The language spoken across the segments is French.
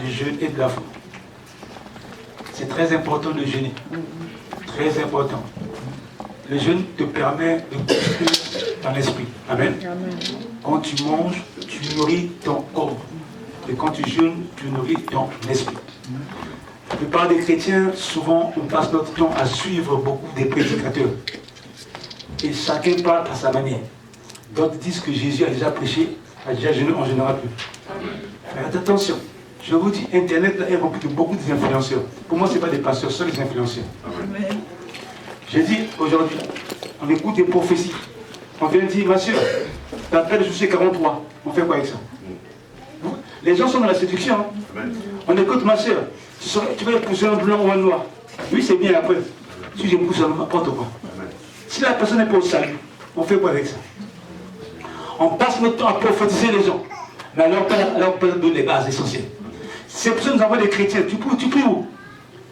du jeûne et de la foi. C'est très important de jeûner. Très important. Le jeûne te permet de construire ton esprit. Amen. Quand tu manges, tu nourris ton corps. Et quand tu jeûnes, tu nourris ton esprit. La plupart des chrétiens, souvent, on passe notre temps à suivre beaucoup des prédicateurs. Et chacun parle à sa manière. D'autres disent que Jésus a déjà prêché, a déjà jeûné, en général plus. Faites attention. Je vous dis, Internet là, est rempli de beaucoup d'influenceurs. Pour moi, ce n'est pas des pasteurs, ce sont des influenceurs. Amen. J'ai dit, aujourd'hui, on écoute des prophéties. On vient dire, ma soeur, tu as fait le souci 43. On fait quoi avec ça? Les gens sont dans la séduction. Hein? On écoute, ma soeur, tu vas épouser un blanc ou un noir. Oui, c'est bien après. Si j'épouse un n'importe quoi. Si la personne n'est pas au salut, on fait quoi avec ça? On passe notre temps à prophétiser les gens. Mais alors on peut donner les bases essentielles. C'est pour ça que nous avons des chrétiens. Tu pries où?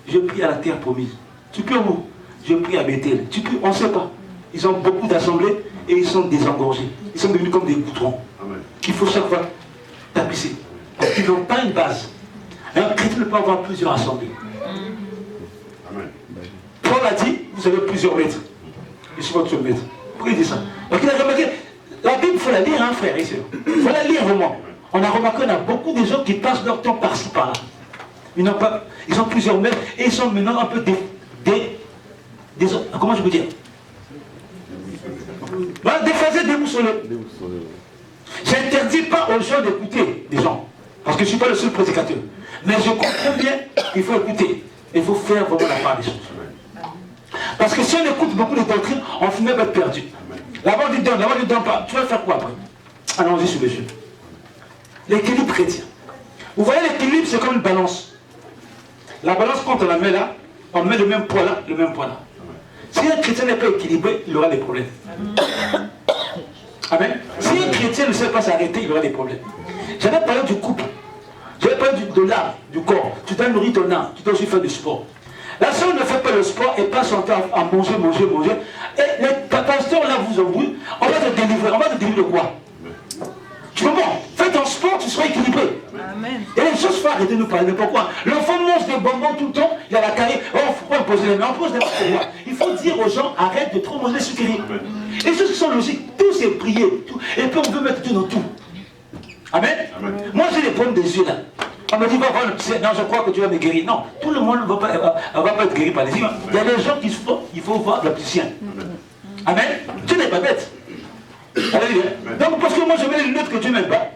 Je prie à la terre promise. Tu pries où? Je prie à Bethel. Tu pries, on ne sait pas. Ils ont beaucoup d'assemblées et ils sont désengorgés. Ils sont devenus comme des boutrons qu'il faut chaque fois tapisser. Parce qu'ils n'ont pas une base. Un chrétien ne peut avoir plusieurs assemblées. Amen. Paul a dit, vous avez plusieurs maîtres. Je suis votre maître. Pourquoi il dit ça? Parce qu'il a remarqué, la Bible, il faut la lire, hein, frère et sœurs. Il faut la lire vraiment. On a remarqué qu'on a beaucoup de gens qui passent leur temps par-ci, par-là. Ils ont plusieurs maîtres et ils sont maintenant un peu comment je peux dire? Déphasés, déboussolés. Je n'interdis pas aux gens d'écouter des gens. Parce que je ne suis pas le seul prédicateur. Mais je comprends bien qu'il faut écouter. Il faut faire vraiment la part des choses. Parce que si on écoute beaucoup de doctrines, on finit par être perdu. Là-bas, on dit donne, là-bas, on dit donne pas. Tu vas faire quoi après? Allons-y sur le jeu. L'équilibre chrétien. Vous voyez, l'équilibre, c'est comme une balance. La balance, quand on la met là, on met le même poids là, le même poids là. Si un chrétien n'est pas équilibré, il aura des problèmes. Amen. Si un chrétien ne sait pas s'arrêter, il aura des problèmes. J'avais parlé du couple. J'avais parlé de l'âme, du corps. Tu dois nourrir ton âme. Tu dois aussi faire du sport. La sœur ne fait pas le sport et passe son temps à manger. Et les pasteurs là vous envoient, on va te délivrer. On va te délivrer de quoi? Tu comprends? Fais ton sport, tu seras équilibré. Amen. Et les choses, il faut arrêter de nous parler. Pourquoi? L'enfant mange des bonbons tout le temps, il a la carie. Oh, il ne faut pas poser les mains, on pose les mains. Il faut dire aux gens, arrête de trop manger les sucreries. Et les choses qui sont logiques, tout c'est prier. Tout. Et puis on veut mettre tout dans tout. Amen. Amen. Moi j'ai les problèmes des yeux là. On me dit, va voir le psy. Non, je crois que tu vas me guérir. Non, tout le monde ne va pas être guéri par les yeux. Il y a des gens qui il faut voir le psychien. Amen. Tu n'es pas bête. Alléluia. Donc, parce que moi, je mets les lunettes que Dieu n'aime pas.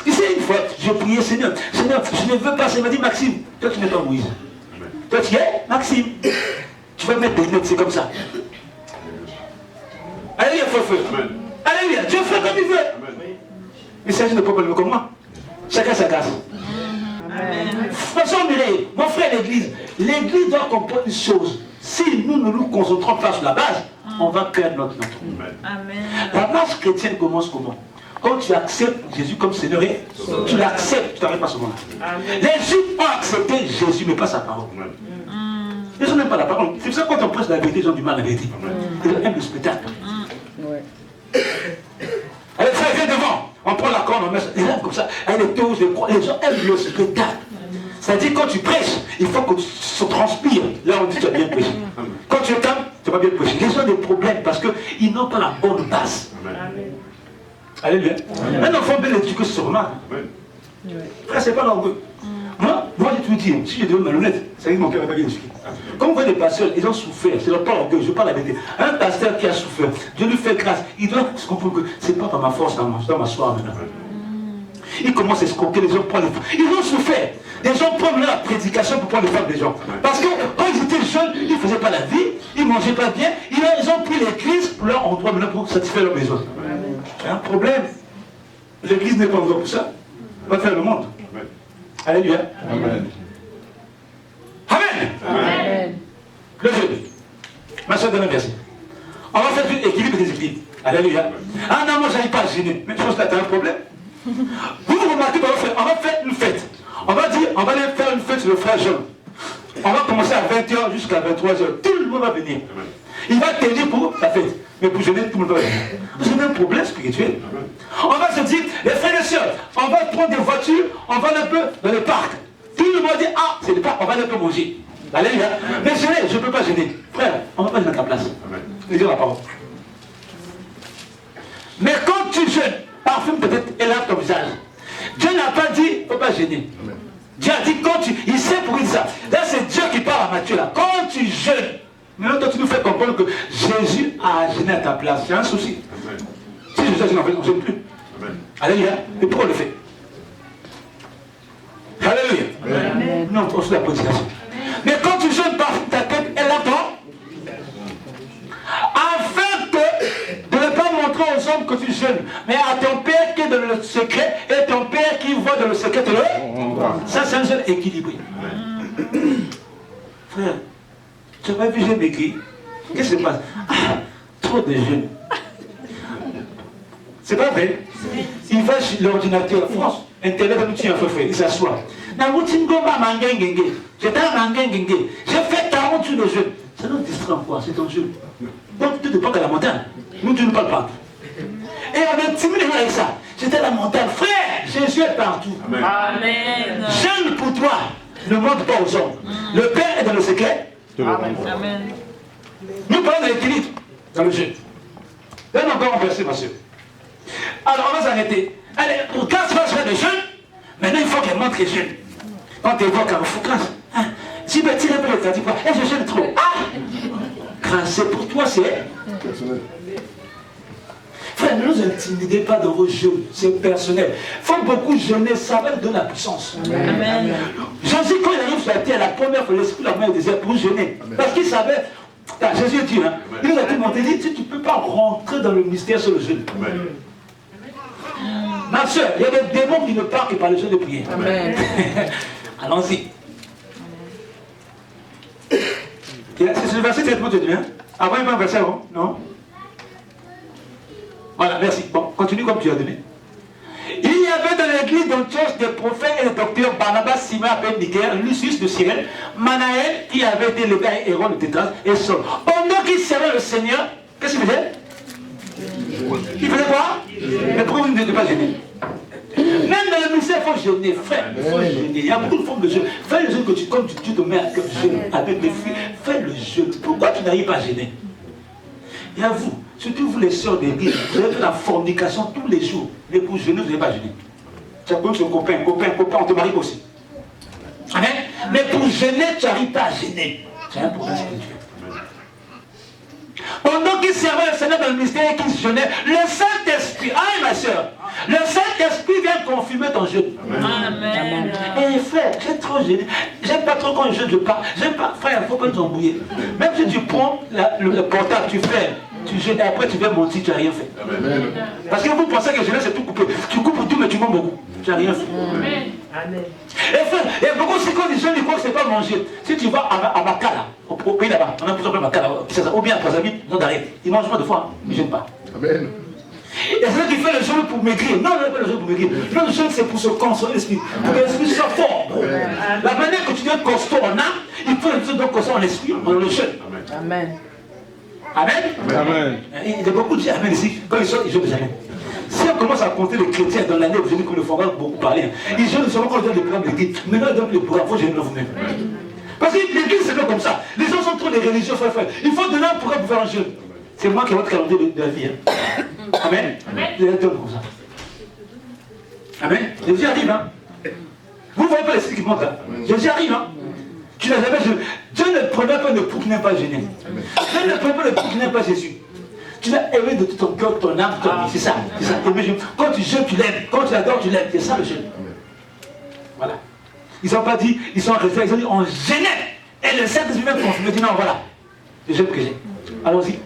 Tu sais, une fois, j'ai prié, Seigneur, je ne veux pas. Il m'a dit, Maxime, toi, tu n'es pas Moïse. Toi, tu es Maxime. Tu vas mettre des lunettes, c'est comme ça. Alléluia, feu. Alléluia, Dieu fait comme il veut. Mais ça, je ne peux pas le faire comme moi. Chacun sa casse. De toute façon, mon frère, l'église doit comprendre une chose. Si nous ne nous concentrons pas sur la base, on va perdre notre nom. La base chrétienne commence comment? Quand tu acceptes Jésus comme Seigneur, tu l'acceptes, tu t'arrêtes pas seulement là. Les Juifs ont accepté Jésus, mais pas sa parole. Les gens n'aiment pas la parole. C'est pour ça que quand on prêche la vérité, ils ont du mal à la vérité. Ils aiment le spectacle. Allez, frère, viens devant. On prend la corne, on met ça. Les gens comme ça, les taux, les gens aiment le spectacle. C'est-à-dire, quand tu prêches, il faut que tu se transpires. Là, on dit tu as bien prêché. Quand tu es calme, tu vas bien prêcher. Les gens ont des problèmes parce qu'ils n'ont pas la bonne base. Alléluia. Un enfant bien éduqué se remarque. Frère, c'est pas l'orgueil. Moi, j'ai tout dit. Si je devais malhonnête, ça veut dire que mon cœur n'est pas bien éduqué. Comme vous voyez les pasteurs, ils ont souffert. C'est leur pas l'orgueil, je parle la vérité. Un pasteur qui a souffert, Dieu lui fait grâce. Il doit se comprendre que c'est pas par ma force, je dois m'asseoir maintenant. Ils commencent à escroquer, les gens prennent les femmes. Ils ont souffert. Les gens prennent la prédication pour prendre les femmes des gens. Parce que quand ils étaient jeunes, ils ne faisaient pas la vie, ils ne mangeaient pas bien. Ils ont pris l'église pour leur endroit maintenant pour satisfaire leurs besoins. C'est un problème. L'église n'est pas endroit pour ça. On va faire le monde. Alléluia. Amen. Amen. Amen. Le jeu. Ma soeur donne un verset. On va faire tout équilibre et déséquilibre. Alléluia. Ah non, moi je n'arrive pas à gêner. Mais je pense que tu as un problème. Vous remarquez, on va faire une fête. On va dire, on va aller faire une fête sur le frère Jean. On va commencer à 20h jusqu'à 23h. Tout le monde va venir. Il va tenir pour la fête. Mais pour jeûner, tout le monde va jeûner. Vous avez un problème spirituel. On va se dire, les frères et sœurs, on va prendre des voitures, on va un peu dans le parc. Tout le monde dit, ah, c'est le parc, on va un peu manger. Alléluia. Mais jeûner, je ne peux pas jeûner. Frère, on ne va pas jeûner à ta place. Je dis la parole. Mais quand tu jeûnes, parfume peut-être et lave ton visage. Dieu n'a pas dit, il ne faut pas jeûner. Dieu a dit, quand tu... Il sait pour ça. Là, c'est Dieu qui parle à Matthieu là. Quand tu jeûnes, maintenant toi tu nous fais comprendre que Jésus a jeûné à ta place. C'est un souci. Si Jésus a jeûné, on ne jeûne plus. Alléluia. Et pourquoi on le fait? Alléluia. Non, on se la prédication. Mais quand tu jeûnes, parfume ta tête et lave ton... Afin de ne pas montrer aux hommes que tu jeûnes, mais à ton Père qui est dans le secret, et ton Père qui voit dans le secret, ça c'est un jeûne équilibré. Frère, tu n'as pas vu, j'ai maigri. Qu'est-ce qui se passe? Ah, trop de jeûne. C'est pas vrai. Il va sur l'ordinateur, France, Internet, il s'assoit. J'étais à Mangengengue. J'ai fait 40 jours de jeûne. Ça nous distrait quoi? C'est ton jeûne. Donc tu te parles à la montagne. Nous, tu ne parles pas. Et on est timide avec ça. J'étais à la montagne. Frère, Jésus est partout. Amen. Jeûne pour toi. Ne montre pas aux hommes. Le Père est dans le secret. Amen. Nous parlons de l'équilibre dans le jeûne. Donne encore un verset, ma soeur. Alors, on va s'arrêter. Allez, quand tu vas faire des jeûnes, maintenant il faut qu'elle montre les jeûnes. Quand tu vois qu'elle faut grâce. Si tu tires un peu le temps, tu dis quoi? Je jeûne trop. Ah! Grâce, pour toi, c'est personnel. Frère, ne nous intimidez pas dans vos jeûnes, c'est personnel. Il faut beaucoup jeûner, ça va nous donner la puissance. Amen. Jésus, quand il arrive sur la terre, la première fois, l'esprit la main il disait pour jeûner. Parce qu'il savait, Jésus dit, hein, il nous a tout montré, il dit, tu ne peux pas rentrer dans le mystère sur le jeûne. Amen. Ma soeur, il y a des démons qui ne parlent que par le jeûne de prière. Amen. Allons-y. C'est le verset traitement de Dieu. Avant, il y a un verset, non? Voilà, merci. Bon, continue comme tu as donné. Il y avait dans l'église d'Antioche des prophètes et des docteurs, Barnabas, Simon, appelé Nicaire, Lucius de Cyrène, Manaël, qui avait été levé à Héron le tétrarque, et Saul. Pendant qu'ils servaient le Seigneur, qu'est-ce qu'il faisait? Il faisait quoi? Mais pourquoi vous ne devez pas gêner? Même dans le ministère, il faut jeûner, frère. Il faut jeûner. Il y a beaucoup de formes de jeûne. Fais le jeûne que tu, comme tu te mets à jeûne avec les filles. Fais le jeûne. Pourquoi tu n'arrives pas à jeûner? Et à vous, surtout vous les sœurs d'église, vous avez fait la fornication tous les jours. Mais pour jeûner, vous n'avez pas jeûné. Tu as connu son copain, on te marie aussi. Amen. Mais pour jeûner, tu n'arrives pas à jeûner. C'est un problème spirituel. Pendant qu'ils servaient le Seigneur dans le ministère et qu'ils jeûnaient, le Saint-Esprit, ma soeur, le Saint-Esprit vient confirmer ton jeûne. Amen. Et frère, j'ai trop jeûné. J'aime pas trop quand je jeûne, je pars. J'aime pas, frère, il ne faut pas nous embrouiller. Même si tu prends le portable, tu fais, tu jeûnes, et après tu viens mentir, tu n'as rien fait. Amen. Parce que vous pensez que jeûner c'est tout coupé. Tu coupes tout, mais tu manges beaucoup. Tu n'as rien fait. Amen. Amen. Et frère, il y a beaucoup de quand ils jeûnent, ils croient que ce n'est pas manger. Si tu vas à Makala, au pays là-bas, on a plusieurs Makala, ou bien à Brazzaville, ils ont d'arrêt. Ils mangent pas de fois, ils ne jeûnent pas. Amen. Et c'est ça qui fait le jeûne pour maigrir. Non, pas le jeûne pour maigrir. Le jeûne, c'est pour se consoler l'esprit. Pour que l'esprit soit fort. La manière que tu deviens costaud en âme, il faut le jeûne donc costaud en esprit, dans le jeûne. Amen. Amen. Amen. Il y a beaucoup de gens Amen ici. Quand ils sortent, ils jeûnent jamais. Si on commence à compter les chrétiens dans l'année, vous savez que le Forum beaucoup parler. Ils jeûnent seulement quand ils donnent les programmes de l'église. Maintenant, ils donnent les programmes, il faut jeûner vous-même. Parce que l'église, c'est pas comme ça. Les gens sont trop des religieux, frère. Il faut donner un programme pour faire un jeûne. C'est moi qui ai votre calendrier de la vie. Amen. Vous allez comme ça. Amen. Jésus arrive. Hein. Vous ne voyez pas l'esprit qui monte là. Jésus arrive. Hein. Tu n'as jamais jeûné. Dieu ne prenait pas le pou qui n'aime pas gêné. Dieu ne prenait pas le pou qui n'aime pas Jésus. Tu l'as aimé de tout ton cœur, ton âme, ton vie. C'est ça. C'est ça. Quand tu jeûnes, tu l'aimes. Quand tu l'adores, tu l'aimes. C'est ça le jeûne. Voilà. Ils n'ont pas dit, ils sont restés, ils ont dit on gênait. Et le Saint-Esprit vient confirmer, dit non, voilà. Le jeûne que j'ai. Allons-y.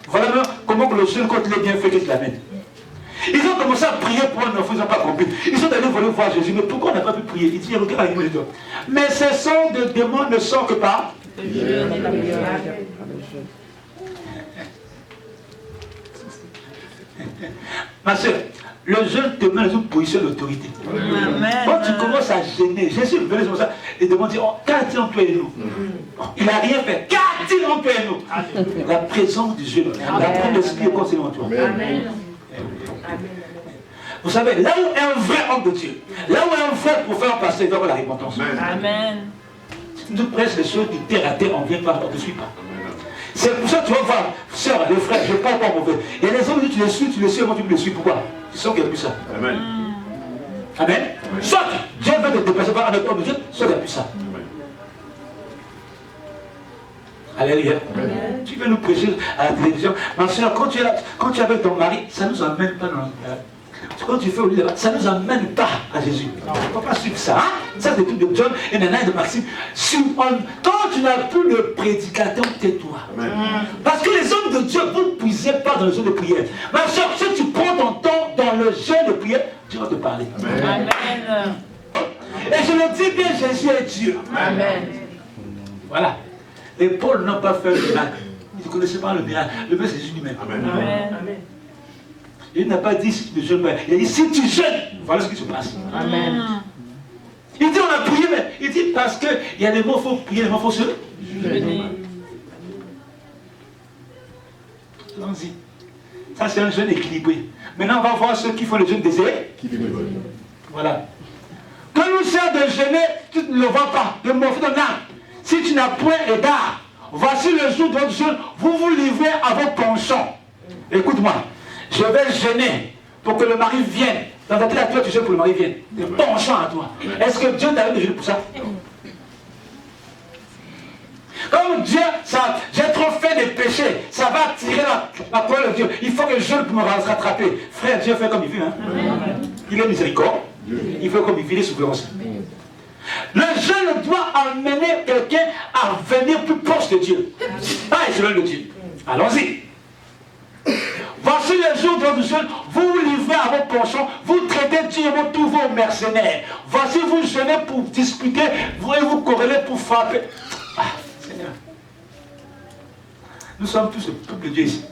Voilà comment le jeûne, quand il est bien fait, qu'est-ce qu'il amène. Ils ont commencé à prier pour un enfant, ils n'ont pas compris. Ils sont allés voir Jésus, mais pourquoi on n'a pas pu prier? Il dit, regarde, mais ce sont des démons ne sont que par. Ma soeur, Le jeûne te met dans une position d'autorité. Quand tu commences à gêner, Jésus venait comme ça et demande, qu'a-t-il employé nous? Il n'a rien fait. Qu'a-t-il employé nous? La présence du jeûne, la présence de l'Esprit est conseillée en toi. Vous savez, là où est un vrai homme de Dieu, là où est un vrai prophète pasteur, il doit avoir la repentance. Amen. Si tu nous prêches les choses du terre à terre, on ne vient pas, on ne te suit pas. C'est pour ça que tu vas voir, soeur, les frères, je ne parle pas mauvais. Et les hommes, tu les suis, moi tu me les suis. Pourquoi? Ils sont qu'il n'y a plus ça. Amen. Amen. Soit Dieu veut te dépasser par un autre homme de Dieu, soit il n'y a plus ça. Alléluia. Tu veux nous prêcher à la télévision. Ma soeur, quand tu es avec ton mari, ça ne nous emmène pas dans quand tu fais au lit là-bas, ça ne nous emmène pas à Jésus. On ne peut pas suivre ça. Hein? Ça, c'est des trucs de John et Nana et de Maxime. Quand tu n'as plus le prédicateur, tais-toi. Parce que les hommes de Dieu, vous ne puisez pas dans le jeûne de prière. Ma soeur, si tu prends ton temps dans le jeûne de prière, Dieu va te parler. Amen. Et je le dis bien, Jésus est Dieu. Amen. Voilà. Et Paul n'a pas fait le miracle. Il ne connaissait pas le miracle. Le miracle, c'est Jésus lui-même. Amen. Amen. Il n'a pas dit si tu ne jeûnes pas. Il a dit si tu jeûnes, voilà ce qui se passe. Amen. Il dit on a prié, mais il dit parce qu'il y a des mots, il faut prier, des mots, il faut se jeûner. Allons-y. Ça, c'est un jeûne équilibré. Maintenant, on va voir ceux qui font le jeûne désiré. Voilà. Quand nous sert de jeûner, tu ne le vois pas, de morpher ton âme. Si tu n'as point égard, voici le jour de votre jeûne, vous vous livrez à vos penchants. Écoute-moi. Je vais jeûner pour que le mari vienne. Dans ta tête à toi, tu sais pour que le mari vienne. De penchant à toi. Est-ce que Dieu t'a donné de jeûner pour ça? Comme Dieu, j'ai trop fait des péchés, ça va attirer la parole de Dieu. Il faut que je jeûne pour me rattraper. Frère, Dieu fait comme il veut. Hein? Il est miséricorde. Il fait comme il veut, il est souverain. Le jeûne doit amener quelqu'un à venir plus proche de Dieu. Ah, et selon le Dieu. Allons-y. Voici le jour de votre jeûne, vous vous livrez à vos penchants, vous traitez Dieu et tous vos mercenaires. Voici vous jeûnez pour discuter, vous corrélez pour frapper. Ah, Seigneur. Nous sommes tous le peuple de Dieu ici.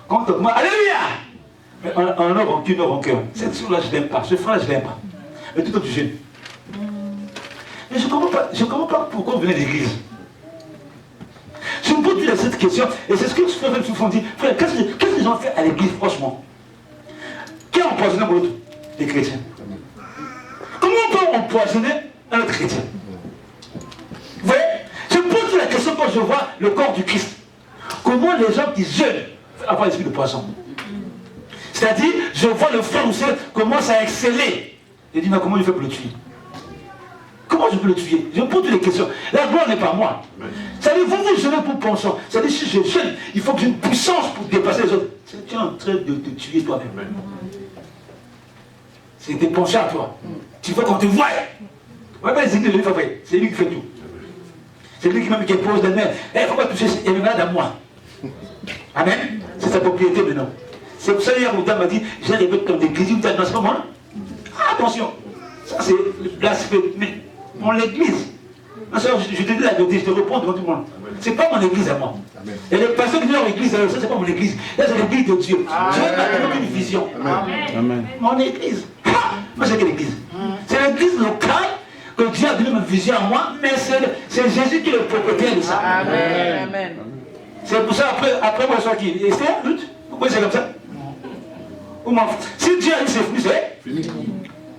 Quand moi, alléluia! Mais on a rancune, nos rancœurs. Cette chose-là, je ne l'aime pas. Ce frère-là, je ne l'aime pas. Mais tout autre jeûne. Mais je ne comprends pas pourquoi vous venez de l'église. Je me pose cette question, et c'est ce que les frères me dit. Frère, qu'est-ce que les gens ont fait à l'église, franchement? Qui a empoisonné pour l'autre? Les chrétiens. Comment on peut empoisonner un autre chrétien? Vous voyez? Je me pose la question quand je vois le corps du Christ. Comment les gens qui jeûnent avoir l'esprit de poisson? C'est-à-dire, je vois le frère ou sœur commence à exceller. Je dis, mais comment je fais pour le tuer? Comment je peux le tuer? Je me pose toutes les questions. La gloire n'est pas moi. C'est-à-dire, vous jeûnez pour penser. C'est-à-dire, si je jeûne, il faut que j'ai une puissance pour dépasser les autres. Tu es en train de te tuer toi-même. C'est des pensées à toi. Tu veux qu'on te voie. Ouais, mais c'est lui qui fait tout. C'est lui qui même qui pose des mains. Il ne faut pas toucher, il est malade à moi. Amen. C'est sa propriété maintenant. C'est pour ça hier, Mouda m'a dit, j'ai rêvé comme des églises. Non, c'est pas moi. Attention. Ça, c'est le blasphème. Mais mon église. Je te dis la vérité, je te réponds devant tout le monde. C'est pas mon église à moi. Amen. Et les personnes qui viennent en église, ça c'est pas mon église. Là c'est l'église de Dieu. Je vais m'attendre une vision. Amen. Mon église. Moi c'est quelle église? C'est l'église locale que Dieu a donné ma vision à moi, mais c'est Jésus qui est le propriétaire de ça. Amen. C'est pour ça après moi je suis qui? Et c'est un doute. Pourquoi c'est comme ça? Si Dieu a dit c'est fini, c'est fini.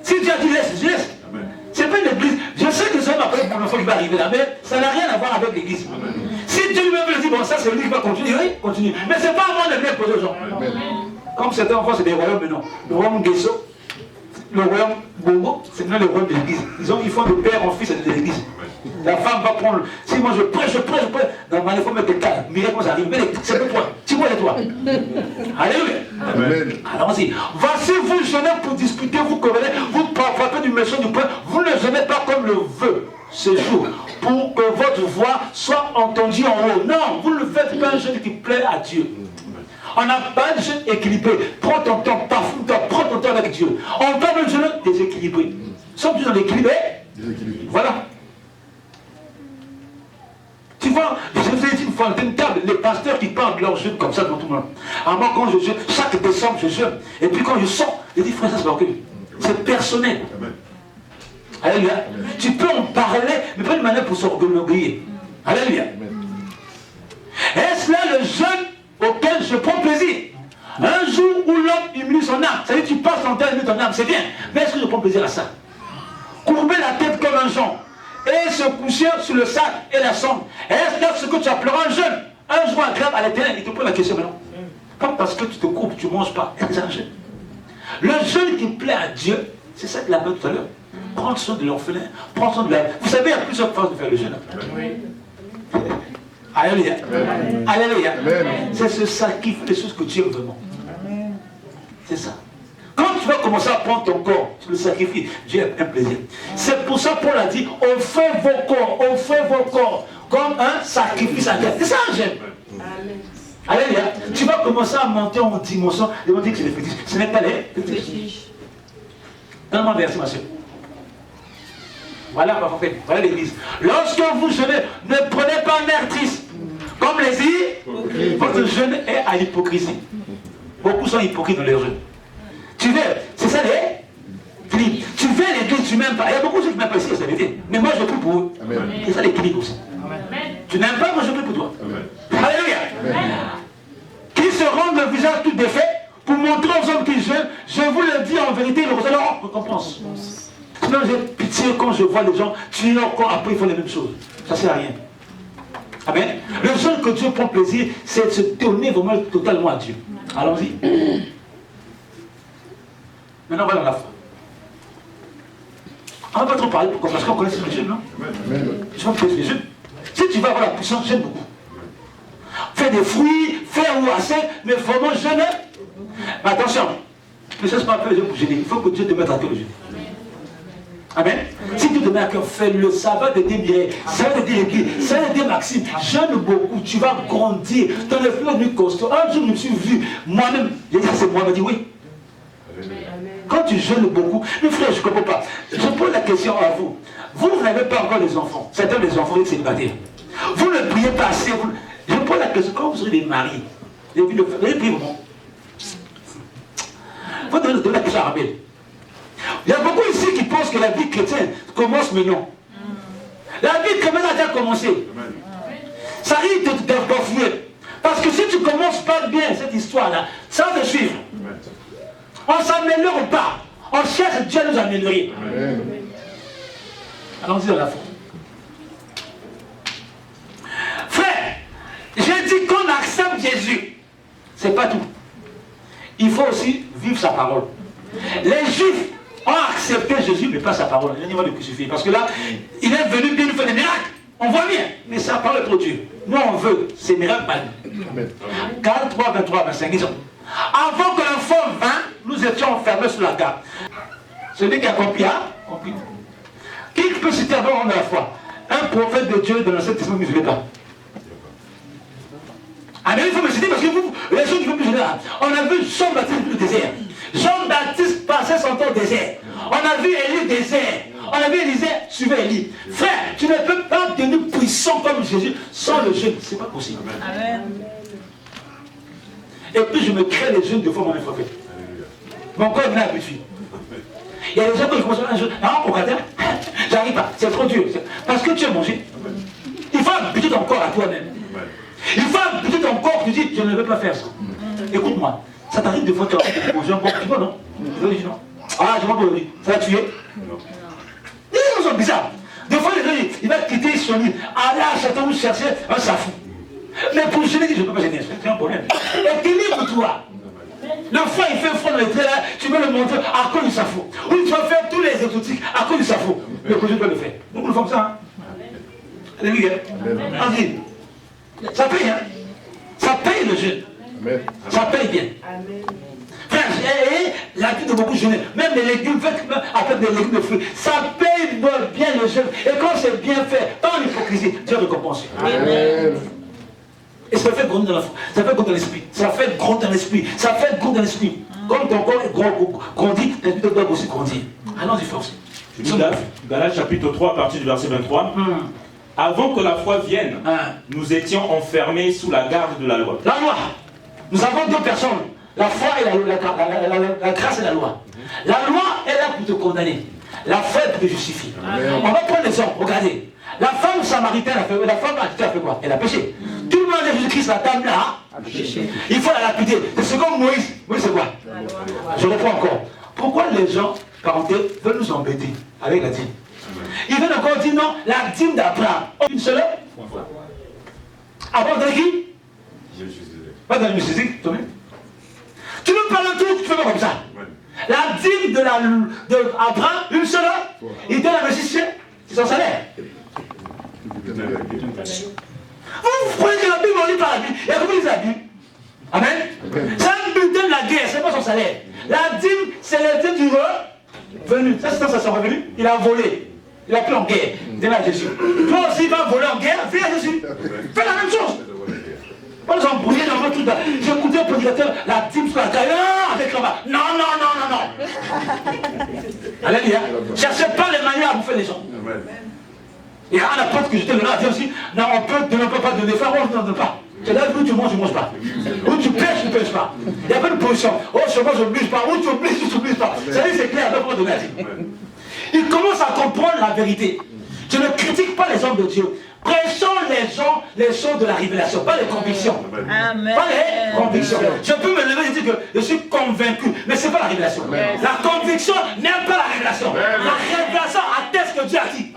Si Dieu a dit laisse, je laisse. C'est pas une église. Je sais que ça m'a appelé pour l'enfant qui va arriver là, mais ça n'a rien à voir avec l'église. Si Dieu lui-même veut dire, bon, ça c'est lui qui va continuer, oui, continue. Mais c'est pas à moi de venir poser aux gens. Comme certains enfants, c'est des royaumes, mais non. Le royaume Guesso, le royaume Bongo, c'est maintenant le royaume de l'église. Ils font de père en fils de l'église. La femme va prendre. Si moi je prêche. Dans ma faut mettre des cas. Miracle, ça arrive. Mais c'est pour toi. Tu vois, c'est toi. Alléluia. Amen. Allons-y. Voici, vous jeûnez pour disputer, vous corrélez, vous frappez du méchant du point. Vous ne jeûnez pas comme le veut ce jour, pour que votre voix soit entendue en haut. Non, vous ne faites pas un jeûne qui plaît à Dieu. On n'a pas de jeûne équilibré. Prends ton temps, parfume-toi, prends ton temps avec Dieu. On parle de jeûne déséquilibré. Sommes-nous dans l'équilibré? Voilà. Tu vois, je vous ai dit une fois, une table, les pasteurs qui parlent de leur jeûne comme ça devant tout le monde. Alors moi, quand je jeûne, chaque décembre, je jeûne. Et puis quand je sors, Je dis, frère, ça c'est pas ok. C'est personnel. Alléluia. Tu peux en parler, mais pas de manière pour s'orgueillir. Alléluia. Est-ce là le jeûne auquel je prends plaisir? Un jour où l'homme humilie son âme, c'est-à-dire tu passes ton temps à humilier ton âme, c'est bien. Mais est-ce que je prends plaisir à ça? Courber la tête comme un jonc et se coucher sur le sac et la sonde. Est-ce là ce que tu appelleras un jeûne? Un jour agréable à l'éternel, il te pose la question maintenant. Pas parce que tu te coupes, tu ne manges pas. C'est un jeûne. Le jeûne qui plaît à Dieu, c'est ça qu'il a dit tout à l'heure. Prendre soin de l'orphelin, prendre soin de la... Vous savez, il y a plusieurs façons de faire le jeûne. Alléluia. Alléluia. C'est ce sacrifice des choses que Dieu veut vraiment. C'est ça. Quand tu vas commencer à prendre ton corps, tu le sacrifies, Dieu a un plaisir. C'est pour ça que Paul a dit, offrez vos corps comme un sacrifice à Dieu. C'est ça un jeûne. Alléluia. Tu vas commencer à monter en dimension. Ils vont dire que c'est des fétiches. Ce n'est pas les fétiches. Donne-moi un verset, ma soeur. Voilà, parfait. Voilà l'église. Lorsque vous jeûnez, ne prenez pas un air triste. Comme les hypocrites. Votre jeûne est à l'hypocrisie. Beaucoup sont hypocrites dans leur jeûne. Tu veux, c'est ça les clips. Tu veux l'église, tu m'aimes pas. Il y a beaucoup de gens qui m'aiment pas ici, c'est la vérité. Mais moi je prie pour eux. C'est ça les clips aussi. Amen. Tu n'aimes pas, moi je prie pour toi. Amen. Alléluia. Amen. Qui se rendent le visage tout défait pour montrer aux hommes qui jeûnent, je vous le dis en vérité, ils reçoivent leur récompense. Sinon j'ai pitié quand je vois les gens tuer leur corps, après ils font les mêmes choses. Ça ne sert à rien. Amen. Le jeûne que Dieu prend plaisir, c'est de se donner vraiment totalement à Dieu. Allons-y. Maintenant, on va dans la foi. On ne va pas trop parler pourquoi, parce qu'on connaît les jeunes, non? Je vais faire les jeunes. Si tu vas avoir la puissance, j'aime beaucoup. Fais des fruits, fais ou assez, mais vraiment jeûne. Mais attention, ne cesse pas à faire les jeunes pour gêner. Il faut que Dieu te mette à cœur le jeûne. Amen. Si tu te mets à cœur, fais-le, ça va te démirer, ça va te dire l'église, ça va te dire Maxime, jeûne beaucoup, tu vas grandir, tu as le flot de costaud. Un jour, je me suis vu, moi-même, j'ai dit, c'est moi, il m'a dit oui. Quand tu jeûnes beaucoup, mes frères, je ne comprends pas. Je pose la question à vous. Vous n'avez pas encore les enfants. Certains des enfants, vous êtes célibataires. Vous ne priez pas assez. Je pose la question, quand vous serez des maris, vous avez prié vraiment. Vous devez la question à Rabel. Il y a beaucoup ici qui pensent que la vie chrétienne commence maintenant. La vie chrétienne a déjà commencé. Ça risque de bafouer. Parce que si tu ne commences pas bien cette histoire-là, ça va te suivre. On ne s'améliore pas. On cherche Dieu à nous améliorer. Allons-y dans la foi. Frère, j'ai dit qu'on accepte Jésus. Ce n'est pas tout. Il faut aussi vivre sa parole. Les Juifs ont accepté Jésus, mais pas sa parole. Il va le crucifier. Parce que là, il est venu bien nous faire des miracles. On voit bien. Mais sa parole est pour Dieu. Nous, on veut ces miracles pas nous. 43, 23, 25, disons. Avant que l'enfant vint, nous étions enfermés sous la garde. Celui qui a compris, compris. Qui peut citer avant la foi? Un prophète de Dieu dans l'Ancien Testament musulman pas. Ah mais il faut me citer parce que vous, les gens qui vont musulmans, on a vu Jean-Baptiste dans le désert. Jean-Baptiste passait son temps au désert. On a vu Élie au désert. On a vu Élisée suivait Élie. Frère, tu ne peux pas devenir puissant comme Jésus sans le jeûne. Ce n'est pas possible. Amen. Et puis je me crée les jeunes de fois mon prophète. Mon corps est habitué. Il y a des gens qui commencent un jeûne. Non, au contraire, j'arrive pas. C'est trop dur. Parce que tu as mangé. Il faut habituer ton corps à toi-même. Il faut habituer ton corps. Tu dis, je ne veux pas faire ça. Écoute-moi. Ça t'arrive des fois, tu as mangé un corps. Tu vois, non? Non. Ah, je m'en vais. Ça va tuer. Les gens sont bizarres. Des fois, les gens, il va quitter son lit. Aller à Château où chercher un safou. Mais pour gêner, je ne peux pas gêner, c'est un problème. Équilibre-toi. Le foie, il fait froid dans les traits là, tu veux le montrer à cause du safou. Ou tu vas faire tous les exotiques à cause du safou. Mais que je dois le faire. Donc nous faisons ça. Alléluia. Vas-y. Ça paye, hein. Ça paye le jeûne. Ça paye bien. Frère, la vie de beaucoup de jeûner, même les légumes, faites avec des légumes de fruits, ça paye bien le jeûne. Et quand c'est bien fait, dans l'hypocrisie, Dieu récompense. Amen. Et ça fait grandir dans la foi, ça fait grandir dans l'esprit, ça fait grandir dans l'esprit, ça fait grandir dans l'esprit. Comme ton corps grandit, l'esprit doit aussi grandir. Allons-y, force. Galates chapitre 3, à partir du verset 23. Avant que la foi vienne, nous étions enfermés sous la garde de la loi. La loi. Nous avons deux personnes. La foi et la grâce et la loi. La loi est là pour te condamner. La foi est pour te justifier. On va prendre l'exemple, regardez. La femme samaritaine, la femme a fait quoi? Elle a péché. Tout le monde a Jésus-Christ, la dame là, a péché. Il faut la lapider. C'est comme Moïse. Moïse c'est quoi? Je reprends encore. Pourquoi les gens, parenthèse, veulent nous embêter avec la dîme? Ils veulent encore dire non, la dîme d'Abraham. Une seule? Abraham dans qui? Pas dans le musique, toi-même. Tu me parles de tout, tu fais pas comme ça. La dîme d'Abraham, une seule heure, il donne à l'investisseur, c'est son salaire. Vous prenez que la Bible, on lit par la Bible, et comment il lit la Bible? Amen. C'est un bulletin de la guerre, c'est pas son salaire. La dîme, c'est le dîme du revenu. Ça, c'est son revenu, il a volé. Il a pris en guerre. Donne à Jésus. Toi aussi, va voler en guerre, fais à Jésus. Fais la même chose. Pas nous embrouiller dans votre truc. J'ai écouté un prédicateur, la dîme sur la taille, avec là-bas. Non, non, non, non, non. Alléluia. Cherchez pas les manières à bouffer les gens. Il y a un apôtre que j'étais là, dit aussi, non, on peut pas donner, frère, on ne donne pas. C'est là où tu manges, je ne mange pas. Où tu pêches, tu ne pêches pas. Il n'y a pas de position. Oh, je mange, je ne bouge pas. Où tu obliges, tu ne bouges pas. Ça dit, c'est clair, donc on donner la dîme. Il commence à comprendre la vérité. Je ne critique pas les hommes de Dieu. Prêchons les choses de la révélation, pas les convictions. Amen. Pas les convictions. Je peux me lever et dire que je suis convaincu, mais ce n'est pas la révélation. La conviction n'est pas la révélation. La révélation atteste que Dieu a dit.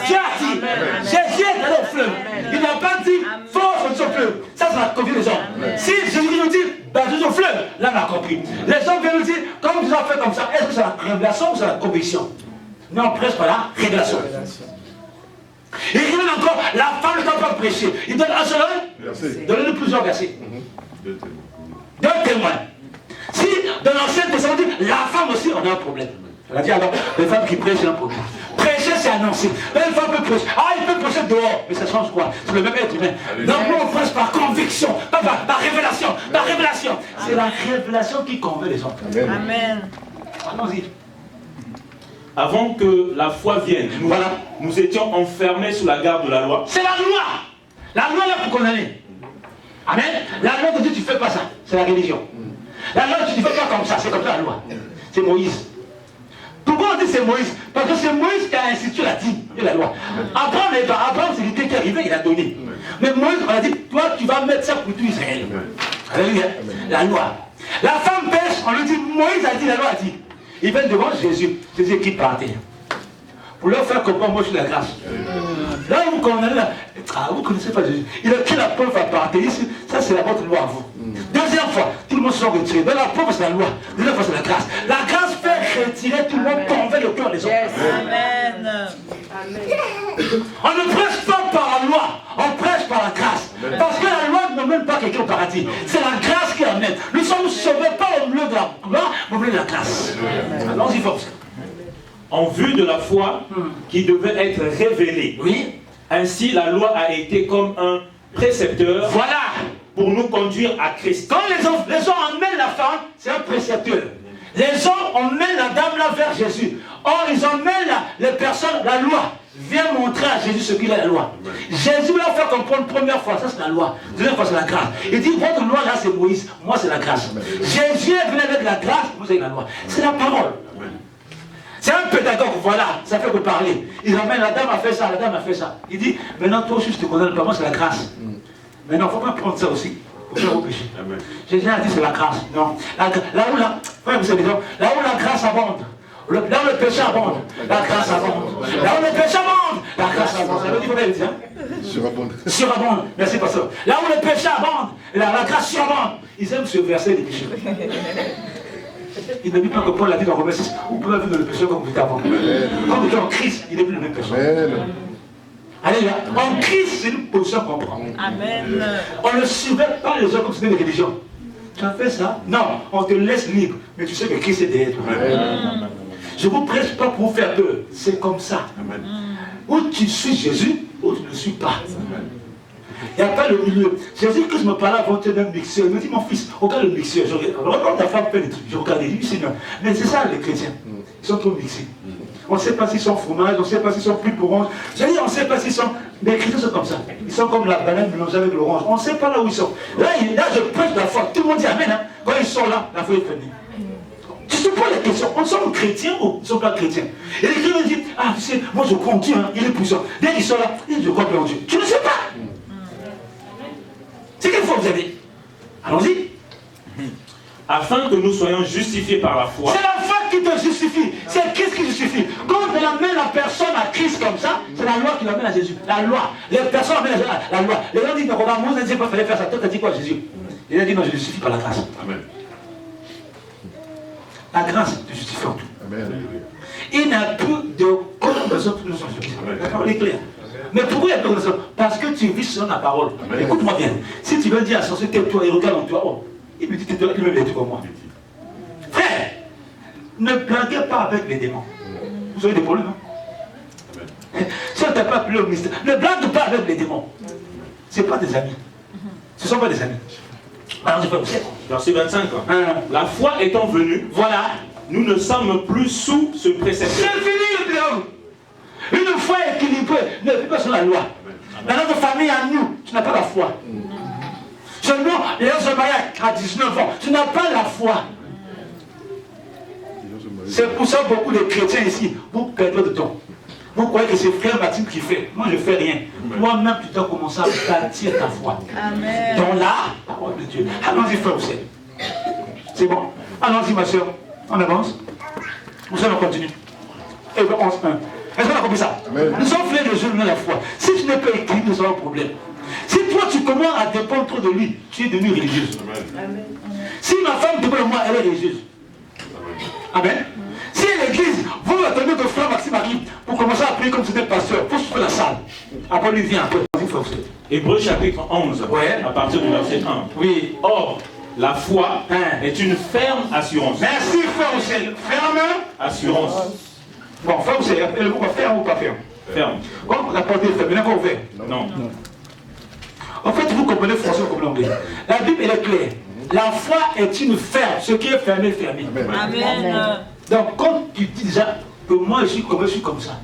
Dieu a dit. Jésus est allé au fleuve. Il n'a pas dit, faut sur le fleuve. Ça, c'est la conviction des hommes. Si Jésus nous dit, baptise au fleuve, là, on a compris. Les hommes viennent nous dire, comme Dieu a fait comme ça, est-ce que c'est la révélation ou c'est la conviction? Non, on prêche pas la révélation. Il ramène encore, la femme ne doit pas prêcher. Il donne un seul donne-nous plusieurs versets. Deux témoins. Si dans l'Ancien Testament, la femme aussi, on a un problème. On a dit alors, les femmes qui prêchent, c'est un problème. Prêcher, c'est annoncer. Une femme peut prêcher. Ah, il peut prêcher dehors. Mais ça change quoi? C'est le même être humain. Donc, nous, on prêche par conviction, pas par révélation. Par révélation. C'est la révélation qui convainc les gens. Amen. Allons-y. Avant que la foi vienne, nous étions enfermés sous la garde de la loi. C'est la loi. La loi là pour condamner. Amen. La loi te dit tu ne fais pas ça. C'est la religion. La loi tu ne fais pas comme ça. C'est comme ça la loi. C'est Moïse. Pourquoi on dit c'est Moïse? Parce que c'est Moïse qui a institué la dîme et la loi. Abraham c'est l'idée qui est arrivé, il a donné. Mais Moïse on a dit, toi tu vas mettre ça pour tout Israël. Alléluia. La loi. La femme pêche, on lui dit, Moïse a dit, la loi a dit. Ils viennent devant Jésus, Jésus qui partait. Pour leur faire comprendre, moi je suis la grâce. Là vous condamnez, vous ne connaissez pas Jésus. Il a pris la preuve à partir ici, ça c'est la votre loi à vous. Deuxième fois, tout le monde se sont retirés. Dans la preuve c'est la loi. Deuxième fois c'est la grâce. La grâce fait retirer tout le monde, convainc le cœur des hommes. Amen. On ne prêche pas par la loi, on prêche par la grâce. Parce que la loi ne mène pas quelqu'un au paradis. C'est la grâce qui amène. Nous sommes sauvés pas au milieu de la loi, mais au milieu de la grâce. Allons-y force. En vue de la foi qui devait être révélée. Oui. Ainsi la loi a été comme un précepteur. Voilà. Pour nous conduire à Christ. Quand les gens emmènent la femme, c'est un précepteur. Les gens emmènent la dame là vers Jésus. Or, ils emmènent les personnes, la loi. Viens montrer à Jésus ce qu'il est la loi. Jésus va leur faire comprendre première fois, ça c'est la loi. Deuxième fois c'est la grâce. Il dit, votre loi là c'est Moïse, moi c'est la grâce. Jésus est venu avec la grâce, vous avez la loi. C'est la parole. C'est un pédagogue, voilà, ça fait que parler. Il ramène, la dame a fait ça, la dame a fait ça. Il dit, maintenant toi aussi je te condamne pas, moi c'est la grâce. Mais non, il ne faut pas prendre ça aussi pour faire au péché. Jésus a dit c'est la grâce. Non. Là où la grâce abonde, là où le péché abonde, la grâce abonde. Là où le péché abonde, la grâce abonde. Ça veut dire quoi, hein? Surabonde. Surabonde. Merci, pasteur. Là où le péché abonde, la grâce surabonde. Ils aiment se verser les péchés. Il ne dit pas que Paul a dit dans Romains 6, vous pouvez vivre dans le péché comme vous étiez avant. Quand vous êtes en Christ, il n'est plus le même péché. Alléluia. En Christ, c'est une position qu'on prend. Amen. On ne surveille pas les gens comme c'était une religion. Tu as fait ça? Non, on te laisse libre. Mais tu sais que Christ est derrière toi. Je ne vous prêche pas pour vous faire peur. C'est comme ça. Amen. Ou tu suis Jésus, ou tu ne le suis pas. Il n'y a pas le milieu. Jésus-Christ me parlait avant de un mixeur. Il me dit, mon fils, regarde le mixeur. Regarde ta femme fait des trucs. Je regarde, il dit, Seigneur. Mais c'est ça les chrétiens. Ils sont trop mixés. On ne sait pas s'ils sont fromage, on ne sait pas s'ils sont plus pour orange. Je dis, on ne sait pas s'ils sont. Les chrétiens sont comme ça. Ils sont comme la banane mélangée avec l'orange. On ne sait pas là où ils sont. Là, je prêche la foi. Tout le monde dit Amen. Hein. Quand ils sont là, la foi est finie. Tu te poses la question, on sommes chrétiens ou ils ne sont pas chrétiens? Et les chrétiens disent, ah tu sais, moi je crois en Dieu, hein, il est puissant. Dès qu'ils sont là, ils disent, je crois plus en Dieu. Tu ne sais pas. C'est quelle foi vous avez? Allons-y. Afin que nous soyons justifiés par la foi. C'est la foi qui te justifie. C'est Christ qui justifie. Quand on amène la personne à Christ comme ça, c'est la loi qui l'amène à Jésus. La loi. Les personnes amènent à la loi. Les gens disent, non, Moïse ne dit pas qu'il fallait faire ça. Toi, tu as dit quoi, Jésus? Il a dit, non, je justifie par la grâce. Amen. La grâce te justifie en tout. Amen. Il n'y a plus de condamnation pour nous sommes justifiés. La parole est claire. Mais pourquoi il y a plus de condamnation? Parce que tu vis selon la parole. Écoute-moi bien. Si tu veux dire à sorcier, tais-toi et regarde en toi, oh, il me dit tais-toi, il me dit comme moi. Frère, ne blaguez pas avec les démons. Vous avez des problèmes, hein? Si on t'a pas appelé au ministère, ne blague pas avec les démons. Ce ne sont pas des amis. Ce ne sont pas des amis. Alors, je peux vous dire. Verset 25. La foi étant venue, Voilà. nous ne sommes plus sous ce précepteur. C'est fini le dialogue. Une foi équilibrée ne vit pas sur la loi. Dans notre famille, à nous, tu n'as pas la foi. Seulement, les gens se marient à 19 ans. Tu n'as pas la foi. C'est pour ça que beaucoup de chrétiens ici, vous perdez votre temps. Vous croyez que c'est frère Martin qui fait. Moi, je ne fais rien. Toi-même, tu dois commencer à bâtir ta foi. Amen. Dans la parole de Dieu. Allons-y, frère Hussein. C'est bon. Allons-y, ma soeur. On avance. Hussein, on continue. Et bien, 11-1. Est-ce qu'on a compris ça? Amen. Nous sommes frères de Dieu, nous, la foi. Si tu n'es pas écrit, nous avons un problème. Si toi, tu commences à dépendre trop de lui, tu es devenue religieuse. Amen. Si ma femme dépend de moi, elle est religieuse. Amen. Si l'église, vous attendez que frère Maxime arrive pour commencer à prier comme si c'était pasteur, il faut souffrir la salle. Après, lui vient après. Hébreux chapitre 11, Ouais. à partir du verset 1. Oui. Or, la foi Hein. est une ferme assurance. Merci, frère Hussein. Ferme. Assurance. Bon, frère Hussein, et le mot ferme ou pas ferme? Ferme. Bon, la porte est ferme, maintenant qu'on ouvert. Non. En fait, vous comprenez le français, vous comprenez l'anglais. La Bible, elle est claire. La foi est une ferme. Ce qui est fermé, fermé. Amen. Donc, quand tu dis déjà que moi, je suis comme ça.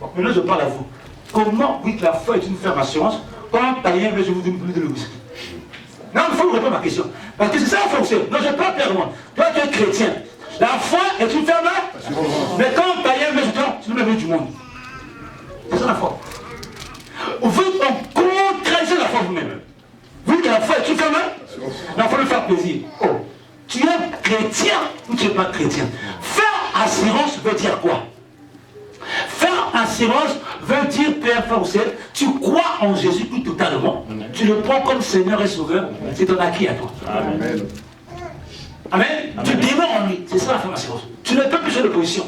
Bon, maintenant, je parle à vous. Comment, oui, que la foi est une ferme assurance, quand t'as rien, je vous donne plus de le whisky. Non, il faut me répondre à ma question. Parce que c'est ça la fonction. Non, je parle clairement. Toi, tu es chrétien. La foi est une ferme assurance. Mais quand t'as rien, tu ne mets du monde. C'est ça la foi. Vous en contraisez la foi vous-même. Vu que la foi est une ferme assurance. Il faut lui faire plaisir. Oh. Tu es chrétien ou tu n'es pas chrétien? Faire assurance veut dire quoi? Faire assurance veut dire, Père Fawcett, tu crois en Jésus tout totalement. Tu le prends comme Seigneur et Sauveur. C'est ton acquis à toi. Amen. Amen. Tu demeures en lui. C'est ça la faire assurance. Tu ne peux plus changer de position.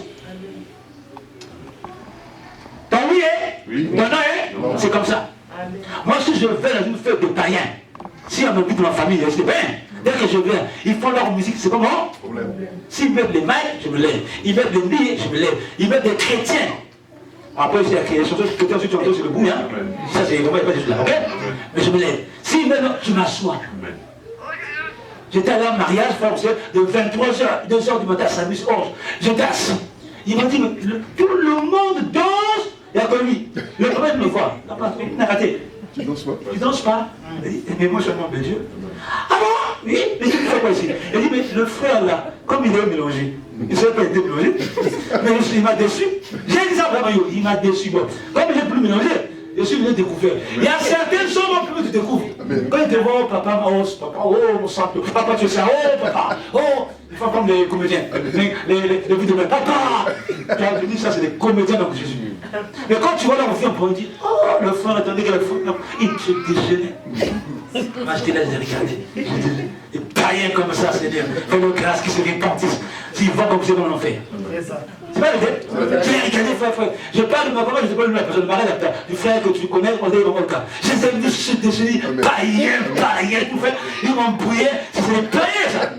Ton oui est? Oui. Ton non est? C'est comme ça. Moi, si je vais dans une fête de païens, si on me dit de ma famille, je dis, ben, dès que je viens, ils font leur musique, c'est comment? Problème. S'ils mettent les mailles, je me lève. Ils mettent les billets, je me lève. Ils mettent des chrétiens. Après, il y a des chansons chrétiens, si tu entends sur le bout, hein. Ça, c'est vraiment pas du là, ok? Mais je me lève. S'ils mettent, je m'assois. J'étais allé à un mariage, frère, de 23h, 2h du matin à Samus Orge. J'étais assis. Il m'a dit, mais tout le monde danse. Il n'y a que lui. Le premier me voit. Il n'a raté. Tu danses pas? Il ne danse pas. Il dit, mais moi je suis un homme de Dieu. Ah bon? Oui, mais tu fais quoi ici? Il dit, mais le frère là, comme il est mélangé, il ne savait pas être mélangé, mais il m'a déçu. J'ai dit ça vraiment, il m'a déçu. Bon, comme il n'est plus mélangé, je suis venu découvrir. Il y a certaines choses que tu découvres. Quand ils te voient, oh papa, oh mon sang, papa tu es ça, oh papa, oh, ils font comme les comédiens, les vues de mes papa. Tu as dit ça, c'est des comédiens dans Jésus. Mais quand tu vois là, on vient pour dire, oh le frère, attendez que le frère, il se déchaînait. Moi j'étais là, j'ai regardé. Des païens comme ça, Seigneur, fais-nous grâce qui se répentissent. S'ils vont comme ça dans l'enfer. C'est pas le fait. J'ai regardé, frère. Je parle de ma parole, je ne sais pas la personne, du frère que tu connais, on est dans le cas. J'ai dit, je déchaîné, païens, tout fait. Ils m'ont brouillé, c'est des païens ça.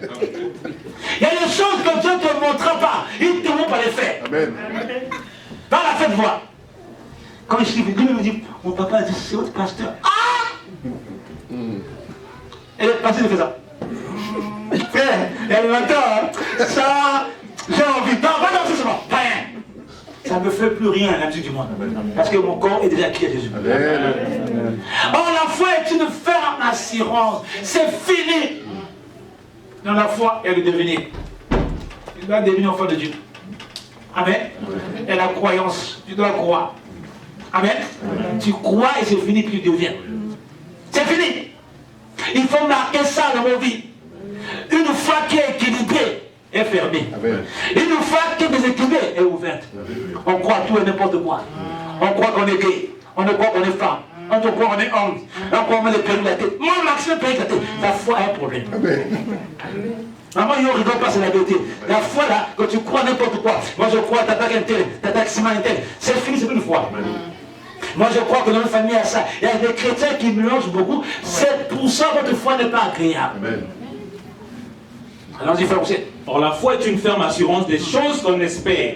Il y a des choses que Dieu ne te montrera pas. Il te montre par les faits. Amen. Par la fête voir. Quand je suis venu, il me dit, mon papa a dit, c'est votre pasteur. Ah! Et le pasteur il fait ça. Frère, il y a le matin, ça, j'ai envie. Non, va danser seulement. Païen. ça ne me fait plus rien, la musique du monde. Parce que mon corps est déjà acquis à Jésus. Or, la foi est une ferme assurance. C'est fini. Dans la foi, elle est devenir. Tu dois devenir enfant de Dieu. Amen. Et la croyance, tu dois croire. Amen. Tu crois et c'est fini, puis tu deviens. C'est fini. Il faut marquer ça dans nos vies. Une foi qui est équilibrée est fermée. Une foi qui est déséquilibrée est ouverte. On croit à tout et n'importe quoi. On croit qu'on est gay. On ne croit qu'on est femme. On croit qu'on est homme. On croit qu'on est péri la tête. Moi, Maxime péri la tête. La foi a un problème. Maman, il ne rigole pas, c'est la vérité. La foi, là, quand tu crois n'importe quoi. Moi, je crois, t'attaques un tel, t'attaques Simon un tel. C'est fini, c'est plus une foi. Moi, je crois que dans notre famille, il y a ça. Il y a des chrétiens qui mélangent beaucoup. C'est pour ça que votre foi n'est pas agréable. Allons-y, frère aussi. Or, la foi est une ferme assurance des choses qu'on espère.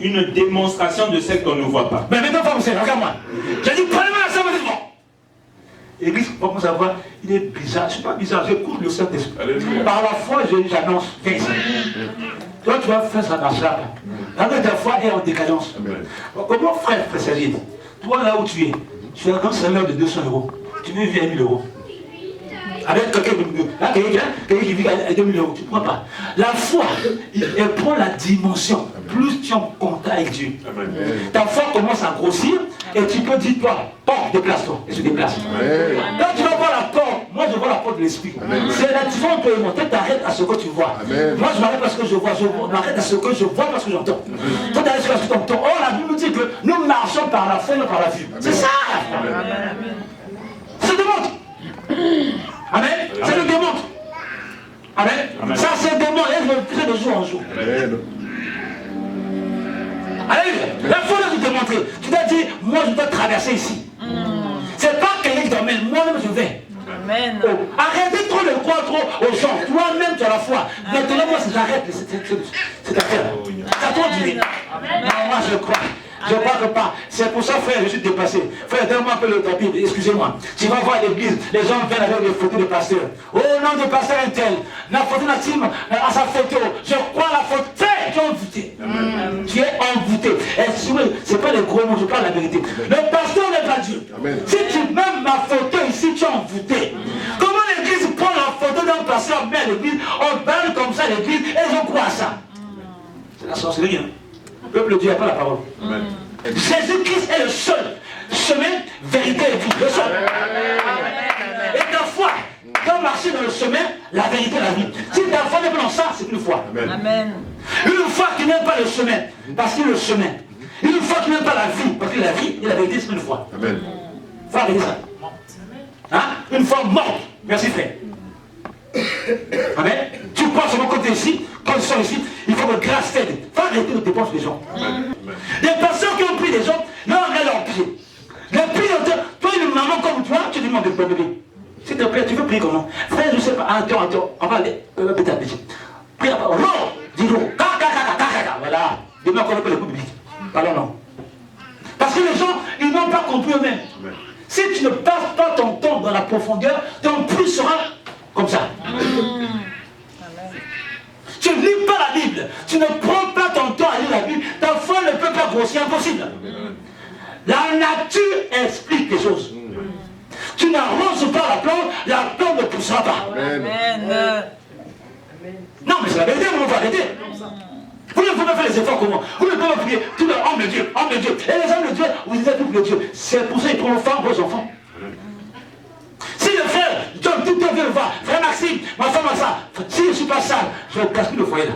Une démonstration de celles qu'on ne voit pas. Mais maintenant, frère aussi, regarde-moi. J'ai dit, prenez-moi la servante de moi. L'église, comment ça va? Il est bizarre. Je ne suis pas bizarre, j'écoute le Saint-Esprit. Par la foi, j'annonce. Viens ici. Toi, tu vas faire ça dans ça. Regarde, ta foi est en décadence. Comment, frère Sagide, toi, là où tu es, tu as un grand salaire de 200 €. Tu veux vivre à 1000 €. Avec quelqu'un qui vit à 2000 €, tu ne crois pas. La foi, elle prend la dimension. Plus tu es en contact avec Dieu. Ta foi commence à grossir et tu peux dire, toi, porte, déplace-toi. Et se déplace. Quand tu vas voir la porte, moi je vois la porte de l'esprit. C'est la différence entre moi. Toi, t'arrêtes à ce que tu vois. Moi, je m'arrête parce que je vois. Je m'arrête à ce que je vois parce que j'entends. Toi, t'arrêtes à ce que tu entends. Or, la Bible dit que nous marchons par la foi, non par la vue. C'est ça. Ça démontre. Amen. Ça le démontre. Amen. Ça se démontre. Elle fait de jour en jour. Alléluia. La foi doit te démontrer. Tu dois dire, moi je dois traverser ici. C'est pas quelqu'un qui t'emmène, moi-même je vais. Amen. Arrêtez trop de croire trop aux gens. Toi-même tu as la foi. Maintenant moi j'arrête cette affaire. Ça a trop duré. Non, moi je crois. Je crois que pas. C'est pour ça, frère, je suis dépassé. Frère, donne-moi un peu le tapis, excusez-moi. Tu vas voir l'église, les gens viennent avec des photos de pasteurs. Oh non, de pasteur un tel. La photo de la team à sa photo. Je crois la photo. Tu es envoûté. Tu es envoûté. C'est pas les gros mots, je parle la vérité. Le pasteur n'est pas Dieu. Si tu mets ma photo ici, tu es envoûté. Comment l'église prend la photo d'un pasteur, met à l'église, on parle comme ça à l'église, et ils ont quoi à ça? C'est la sorcellerie, hein. Le peuple de Dieu n'a pas la parole. Jésus-Christ est le seul chemin, vérité et vie. Le seul. Et ta foi doit marcher dans le chemin, la vérité et la vie. Si ta foi n'est pas dans ça, c'est une foi. Amen. Une foi qui n'aime pas le chemin, parce qu'il est le chemin. Une foi qui n'aime pas la vie, parce que la vie et la vérité, c'est une foi. Amen. Faut arrêter ça. Hein? Une foi morte. Merci frère. Amen. Tu penses sur mon côté ici, quand ils sont ici, il faut que grâce t'aide. Faut arrêter de dépenser les gens. Des personnes qui ont pris des gens, non, regarde leurs pieds. Les pieds, toi, une maman comme toi, tu demandes de bébé. S'il te plaît, tu veux prier comment? Frère, je ne sais pas. Attends, on va aller. Petit à petit. Prie à part. Dis-le. Voilà. Demain, on appelle le coup de bique. Pardon, non. Parce que les gens, ils n'ont pas compris eux-mêmes. Si tu ne passes pas ton temps dans la profondeur, ton plus sera comme ça. Tu ne lis pas la Bible, tu ne prends pas ton temps à lire la Bible, ta foi ne peut pas grossir, impossible. La nature explique les choses. Tu n'arroses pas la plante ne poussera pas. Amen. Non, mais c'est la vérité, vous ne pouvez pas arrêter. Vous ne pouvez pas faire les efforts comment? Vous ne pouvez pas prier, tout le homme de Dieu, homme de Dieu. Et les hommes de Dieu, vous êtes tout de Dieu. C'est pour ça qu'ils prennent vos enfants. Si le frère, tout le monde va, frère Maxime, ma femme a ça. Si je ne suis pas sale, je casse plus le foyer là.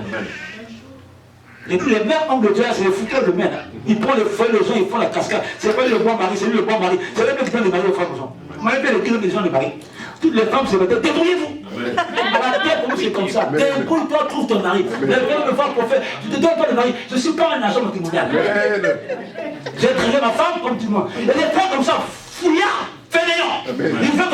Et puis les mêmes hommes de Dieu, c'est les fouteurs de main. Ils prennent le foyer, les gens, ils font la cascade. C'est pas le bon mari, c'est lui le bon mari. C'est lui qui donne le mari aux femmes aux gens. Vous m'avez fait le cri des gens de mari. Toutes les femmes se mettent, débrouillez-vous. À la tête, c'est comme ça. Débrouille-toi, trouve ton mari. Les femmes me font prophète. Je ne te donne pas de mari. Je ne suis pas un agent matrimonial. J'ai traité ma femme comme tout le monde. Il y a des femmes comme ça, fouillards, fainéants. Ils veulent